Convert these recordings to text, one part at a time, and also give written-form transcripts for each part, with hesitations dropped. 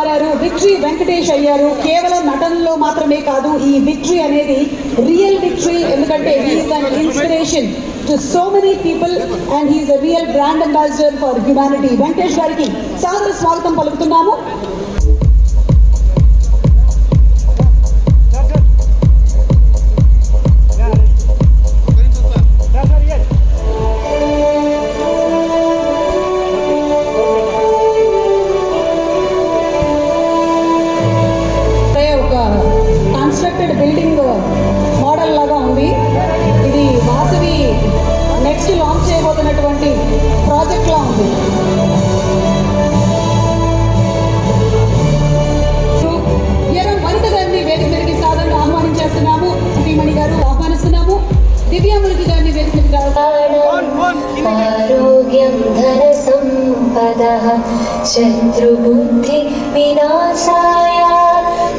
మారారు, విక్టరీ వెంకటేష్ అయ్యారు. కేవలం నటనలో మాత్రమే కాదు, ఈ విక్టరీ అనేది రియల్ విక్టరీ. ఎందుకంటే he is an inspiration to so many people and he is a real brand ambassador for humanity. Venkatesh గారికి సాదర స్వాగతం పలుకుతున్నాము. బిల్డింగ్ మోడల్ లాగా ఉంది. ఇది వాసవి నెక్స్ట్ లాంచ్ చేయబోతున్నటువంటి ప్రాజెక్ట్ లా ఉంది. వనిత గారిని వేదిక మీదకి సాధారణ ఆహ్వానించేస్తున్నాము. శ్రీమణి గారు ఆహ్వానిస్తున్నాము. దివ్యామృతి గారిని వేదిక మీదకి ఆరోగ్యం ధన సంపద శత్రుబుద్ధి వినాశాయ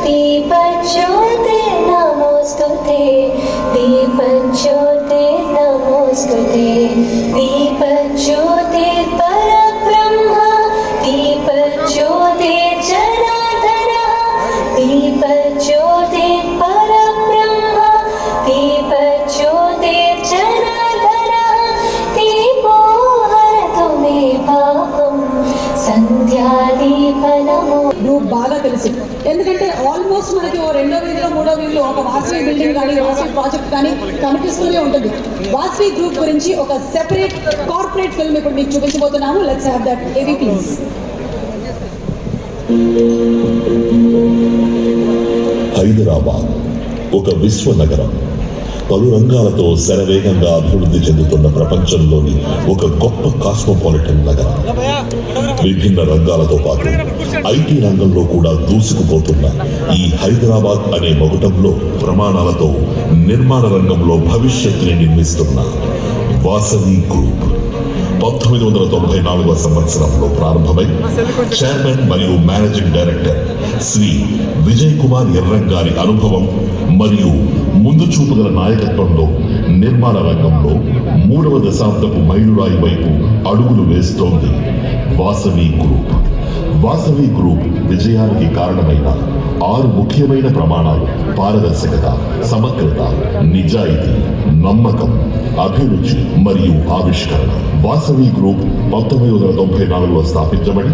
దీపజ్యోతి నమోస్తుతే దీపజ్యోతి నమోస్తుతే దీపజ్యోతి పరబ్రహ్మ దీపజ్యోతి జనార్దన దీపజ్యోతి పరబ్రహ్మ దీపజ్యోతి జనార్దన దీపో హరతు మే పాపం సంధ్యాదీపనమో. గ్రూప్ బాగా తెలుసు, ఎందుకంటే ఆల్మోస్ట్ మనకి రెండో వీధిలో మూడో వీధిలో ఒక వాసవి బిల్డింగ్ కానీ వాసవి ప్రాజెక్ట్ కానీ కనిపిస్తూనే ఉంటుంది. వాసవి గ్రూప్ గురించి ఒక సెపరేట్ కార్పొరేట్ ఫిల్మ్ ఇప్పుడు మీకు చూపించబోతున్నాము. లెట్స్ హావ్ దట్ ఏవి ప్లీజ్. హైదరాబాద్ ఒక విశ్వ నగరం. పలు రంగాలతో శరవేగంగా అభివృద్ధి చెందుతున్న ప్రపంచంలోని ఒక గొప్ప కాస్మోపాలిటన్ నగరం. విభిన్న రంగాలతో పాటు ఐటీ రంగంలో కూడా దూసుకుపోతున్న ఈ హైదరాబాద్ అనే మొగటంలో ప్రమాణాలతో నిర్మాణ రంగంలో భవిష్యత్తుని నిర్మిస్తున్న వాసవి గ్రూప్ 1994వ సంవత్సరంలో ప్రారంభమై చైర్మన్ మరియు మేనేజింగ్ డైరెక్టర్ శ్రీ విజయ్ కుమార్ ఎర్రం గారి అనుభవం మరియు ముందు చూపుగల నాయకత్వంలో నిర్మాణ రంగంలో 3వ దశాబ్దపు మైలురాయి వైపు అడుగులు వేస్తోంది వాసవి గ్రూప్. వాసవి గ్రూప్ విజయానికి కారణమైన 6 ముఖ్యమైన ప్రమాణాలు: పారదర్శకత, సమగ్రత, నిజాయితీ, నమ్మకం, అభిరుచి మరియు ఆవిష్కరణ. వాసవి గ్రూప్ 1994లో స్థాపించబడి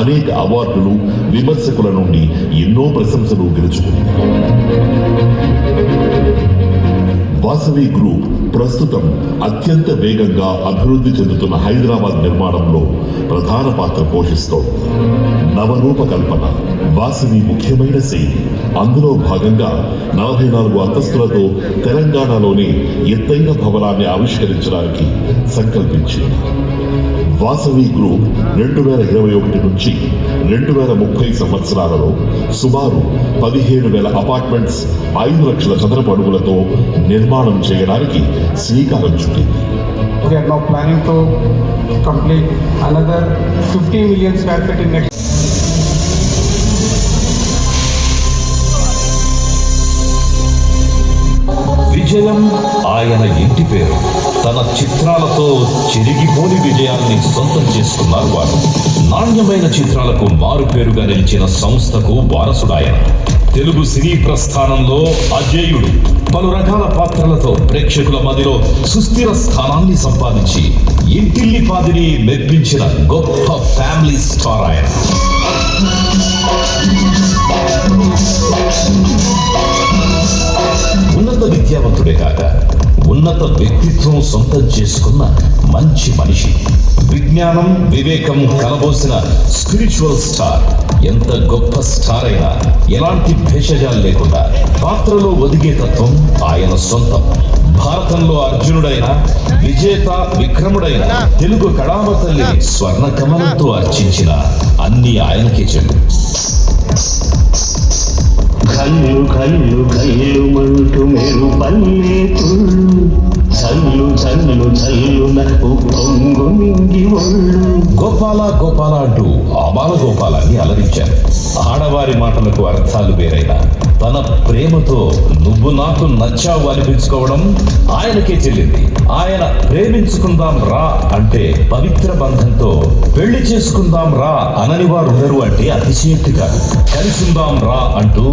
అనేక అవార్డులు, విమర్శకుల నుండి ఎన్నో ప్రశంసలు గెలుచుకుంది. వాసవి గ్రూప్ ప్రస్తుతం అత్యంత వేగంగా అభివృద్ధి చెందుతున్న హైదరాబాద్ నిర్మాణంలో ప్రధాన పాత్ర పోషిస్తోంది. నవరూపకల్పన వాసవి ముఖ్యమైన శైలి. అందులో భాగంగా 44 అంతస్తులతో తెలంగాణలోని ఎత్తైన భవనాన్ని ఆవిష్కరించడానికి సంకల్పించింది. వాసవి గ్రూప్ 2021 నుంచి 2030 సంవత్సరాలలో సుమారు 17,000 అపార్ట్మెంట్స్ 5 లక్షల చదరపు అడుగులతో నిర్మాణం చేయడానికి శ్రీకారం చుట్టింది. We are now planning to complete another 50 million square feet in next. విజయం ఆయన ఇంటి పేరు. తన చిత్రాలతో చెరిగిపోని విజయాన్ని సొంతం చేసుకున్నారు వారు. నాణ్యమైన చిత్రాలకు మారుపేరుగా నిలిచిన సంస్థకు వారసుడాయన. తెలుగు సినీ ప్రస్థానంలో అజేయుడు. పలు రకాల పాత్రలతో ప్రేక్షకుల మదిలో సుస్థిర స్థానాన్ని సంపాదించి ఇంటిల్లిపాదిని మెప్పించిన గొప్ప ఫ్యామిలీ స్టార్ ఆయన. ఉన్నత విద్యావంతుడే కాక ఉన్నత వ్యక్తిత్వం సొంతం చేసుకున్న మంచి మనిషి. విజ్ఞానం, వివేకం కలబోసిన స్పిరిచువల్ స్టార్. ఎంత గొప్ప స్టార్ అయినా ఎలాంటి భేషజాలు లేకుండా పాత్రలో ఒదిగే తత్వం ఆయన సొంతం. భారతంలో అర్జునుడైన, విజేత విక్రముడైన, తెలుగు కళామ తల్లిని స్వర్ణ కమలంతో అర్చించిన అన్ని ఆయనకే చెల్లు. కళ్ళు కళ్ళు కళ్ళు మంటూ మెరు పల్లె తుళ్ళు చల్లు చల్లు చల్లున పొంగు నింగి ఒళ్ళు. గోపాల గోపాల అంటూ ఆబాల గోపాలాన్ని అలరించారు. ఆడవారి మాటలకు అర్థాలు వేరైనా తన ప్రేమతో నువ్వు నాకు నచ్చావు అనిపించుకోవడం ఆయనకే చెల్లింది. ఆయన ప్రేమించుకుందాం రా అంటే పవిత్ర బంధంతో పెళ్లి చేసుకుందాం రా అనని వారు ఉండరు అంటే అతిశయోక్తి కాదు. కలిసిందాం రా అంటూ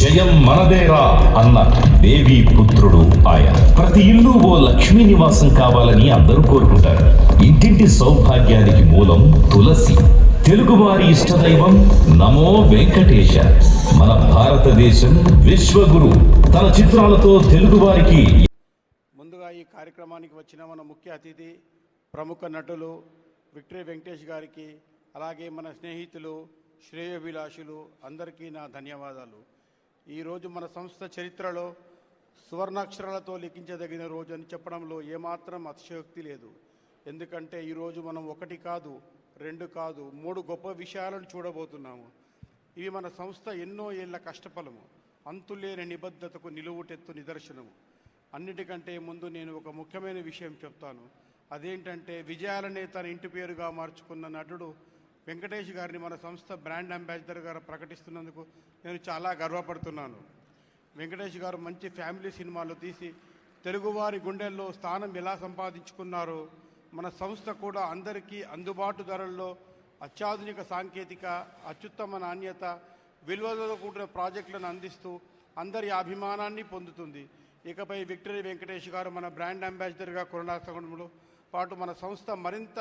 జయం మనదేరా అన్న దేవి పుత్రుడు ఆయన. ప్రతి ఇల్లు ఓ లక్ష్మీ నివాసం కావాలని అందరూ కోరుకుంటారు. ఇంటింటి సౌభాగ్యానికి మూలం తులసి. తెలుగువారి ఇష్టదైవం నమో వెంకటేశ. మన భారతదేశం విశ్వగురు తన చిత్రాలతో తెలుగువారికి. ముందుగా ఈ కార్యక్రమానికి వచ్చిన మన ముఖ్య అతిథి ప్రముఖ నటులు విక్టరీ వెంకటేష్ గారికి, అలాగే మన స్నేహితులు శ్రేయోభిలాషులు అందరికీ నా ధన్యవాదాలు. ఈరోజు మన సంస్థ చరిత్రలో సువర్ణాక్షరాలతో లిఖించదగిన రోజు అని చెప్పడంలో ఏమాత్రం అతిశయోక్తి లేదు. ఎందుకంటే ఈరోజు మనం ఒకటి కాదు, రెండు కాదు, 3 గొప్ప విషయాలను చూడబోతున్నాము. ఇవి మన సంస్థ ఎన్నో ఏళ్ల కష్టఫలము, అంతులేని నిబద్ధతకు నిలువుటెత్తు నిదర్శనము. అన్నిటికంటే ముందు నేను ఒక ముఖ్యమైన విషయం చెప్తాను. అదేంటంటే విజయాలనే తన ఇంటి పేరుగా మార్చుకున్న నటుడు వెంకటేష్ గారిని మన సంస్థ బ్రాండ్ అంబాసిడర్గా ప్రకటిస్తున్నందుకు నేను చాలా గర్వపడుతున్నాను. వెంకటేష్ గారు మంచి ఫ్యామిలీ సినిమాలు తీసి తెలుగువారి గుండెల్లో స్థానం ఎలా సంపాదించుకున్నారో మన సంస్థ కూడా అందరికీ అందుబాటు ధరల్లో అత్యాధునిక సాంకేతిక, అత్యుత్తమ నాణ్యత, విలువలతో కూడిన ప్రాజెక్టులను అందిస్తూ అందరి అభిమానాన్ని పొందుతుంది. ఇకపై విక్టరీ వెంకటేష్ గారు మన బ్రాండ్ అంబాసిడర్గా కొనసాగడంలో పాటు మన సంస్థ మరింత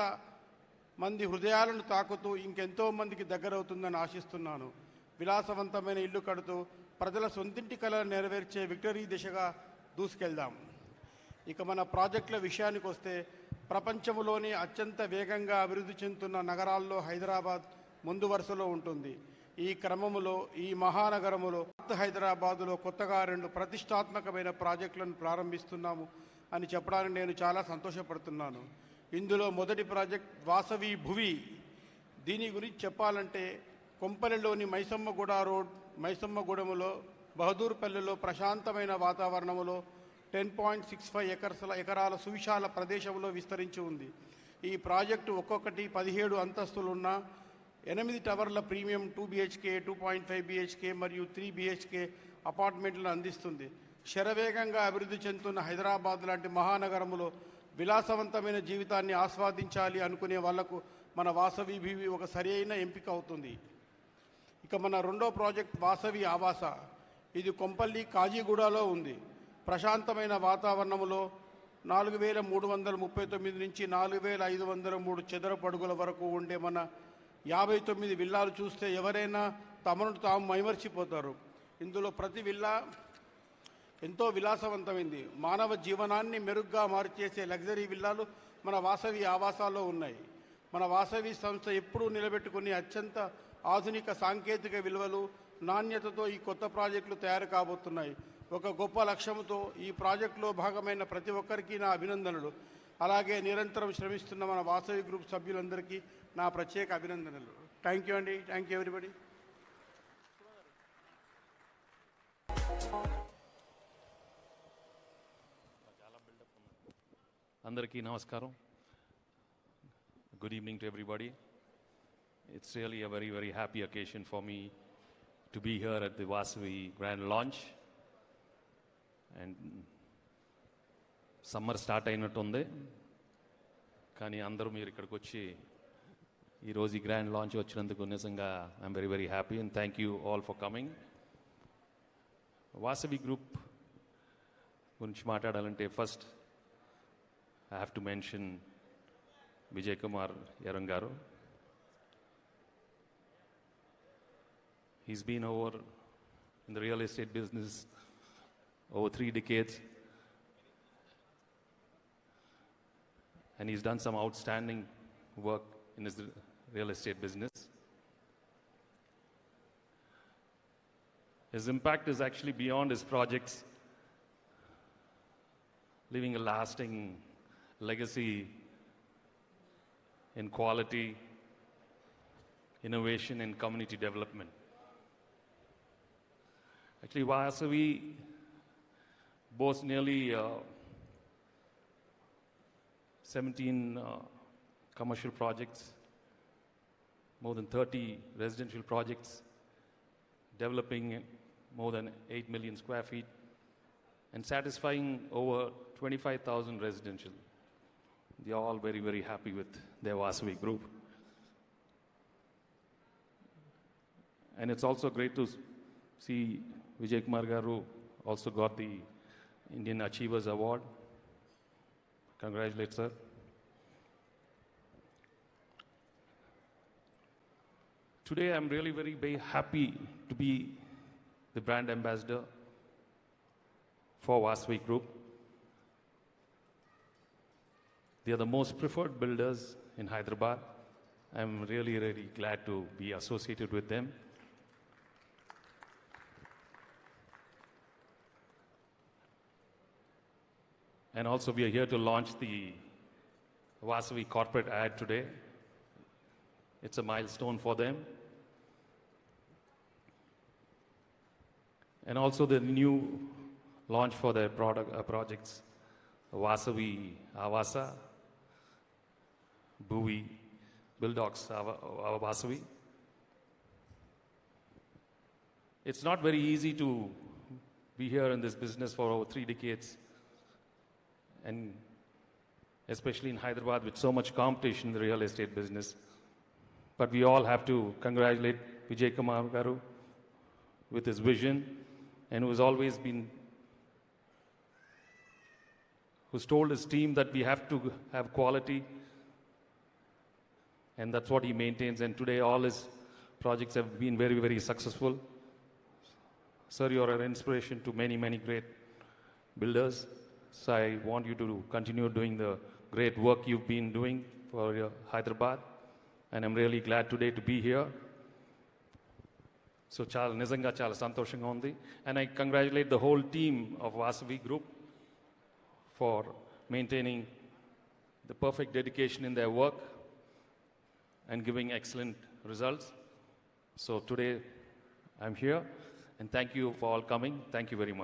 మంది హృదయాలను తాకుతూ ఇంకెంతో మందికి దగ్గరవుతుందని ఆశిస్తున్నాను. విలాసవంతమైన ఇల్లు కడుతూ ప్రజల సొంతింటి కళలు నెరవేర్చే విక్టరీ దిశగా దూసుకెళ్దాం. ఇక మన ప్రాజెక్టుల విషయానికి వస్తే ప్రపంచంలోని అత్యంత వేగంగా అభివృద్ధి చెందుతున్న నగరాల్లో హైదరాబాద్ ముందు వరుసలో ఉంటుంది. ఈ క్రమంలో ఈ మహానగరములో హైదరాబాదులో కొత్తగా 2 ప్రతిష్టాత్మకమైన ప్రాజెక్టులను ప్రారంభిస్తున్నాము అని చెప్పడానికి నేను చాలా సంతోషపడుతున్నాను. ఇందులో మొదటి ప్రాజెక్ట్ వాసవి భువి. దీని గురించి చెప్పాలంటే కొంపల్లిలోని మైసమ్మగూడ రోడ్, మైసమ్మగూడెములో బహదూర్పల్లిలో ప్రశాంతమైన వాతావరణములో 10.65 ఎకరాల సువిశాల ప్రదేశంలో విస్తరించి ఉంది. ఈ ప్రాజెక్టు ఒక్కొక్కటి 17 అంతస్తులున్న 8 టవర్ల ప్రీమియం 2 BHK, 2.5 BHK మరియు 3 BHK అపార్ట్మెంట్లను అందిస్తుంది. శరవేగంగా అభివృద్ధి చెందుతున్న హైదరాబాద్ లాంటి మహానగరంలో విలాసవంతమైన జీవితాన్ని ఆస్వాదించాలి అనుకునే వాళ్లకు మన వాసవి భూమి ఒక సరైన ఎంపిక అవుతుంది. ఇక మన రెండో ప్రాజెక్ట్ వాసవి ఆవాస. ఇది కొంపల్లి కాజీగూడలో ఉంది. ప్రశాంతమైన వాతావరణంలో 4,339 నుంచి 4,503 చదరపు అడుగుల వరకు ఉండే మన 59 విల్లాలు చూస్తే ఎవరైనా తమను తాము మైమర్చిపోతారు. ఇందులో ప్రతి విల్లా ఎంతో విలాసవంతమైంది. మానవ జీవనాన్ని మెరుగ్గా మార్చేసే లగ్జరీ విల్లాలు మన వాసవి ఆవాసాల్లో ఉన్నాయి. మన వాసవి సంస్థ ఎప్పుడూ నిలబెట్టుకునే అత్యంత ఆధునిక సాంకేతిక విలువలు, నాణ్యతతో ఈ కొత్త ప్రాజెక్టులు తయారు కాబోతున్నాయి. ఒక గొప్ప లక్ష్యంతో ఈ ప్రాజెక్టులో భాగమైన ప్రతి ఒక్కరికి నా అభినందనలు. అలాగే నిరంతరం శ్రమిస్తున్న మన వాసవి గ్రూప్ సభ్యులందరికీ నా ప్రత్యేక అభినందనలు. థ్యాంక్ యూ అండి. Thank you everybody. అందరికీ నమస్కారం. Good evening to everybody. It's really a very, very happy occasion for me to be here at the Vasavi grand launch. And summer start అయినట్టు ఉంది, కానీ అందరూ మీరు ఇక్కడికి వచ్చి ఈరోజు ఈ గ్రాండ్ లాంచ్ వచ్చినందుకు నిజంగా I'm very very happy and thank you all for coming. Vasavi group గురించి మాట్లాడాలంటే first I have to mention Vijay Kumar Yarangaru. He's been over in the real estate business over 3 decades, and he's done some outstanding work in his real estate business. His impact is actually beyond his projects, leaving a lasting legacy in quality, innovation, and community development. Actually, Vasavi boasts nearly 17 commercial projects, more than 30 residential projects, developing more than 8 million square feet, and satisfying over 25,000 residential. They are all very, very happy with their Vasavi group. And it's also great to see Vijay Kumar Garu also got the Indian Achievers Award. Congratulations, sir. Today, I'm really very, very happy to be the brand ambassador for Vasavi Group. They are the most preferred builders in Hyderabad. I'm really, really glad to be associated with them. And also, we are here to launch the Vasavi corporate ad today. It's a milestone for them. And also the new launch for their projects, Vasavi Avasa, Bhuvi, Builddocs Vasavi. It's not very easy to be here in this business for over 3 decades, and especially in Hyderabad with so much competition in the real estate business. But we all have to congratulate Vijay Kumar Garu with his vision, and who's always been, who's told his team that we have to have quality, and that's what he maintains. And today all his projects have been very, very successful. Sir, you're an inspiration to many, many great builders. So I want you to continue doing the great work you've been doing for Hyderabad. And I'm really glad today to be here. So nizanga chala santoshanga undi. And I congratulate the whole team of Vasavi Group for maintaining the perfect dedication in their work and giving excellent results. So today I'm here, and thank you for all coming. Thank you very much.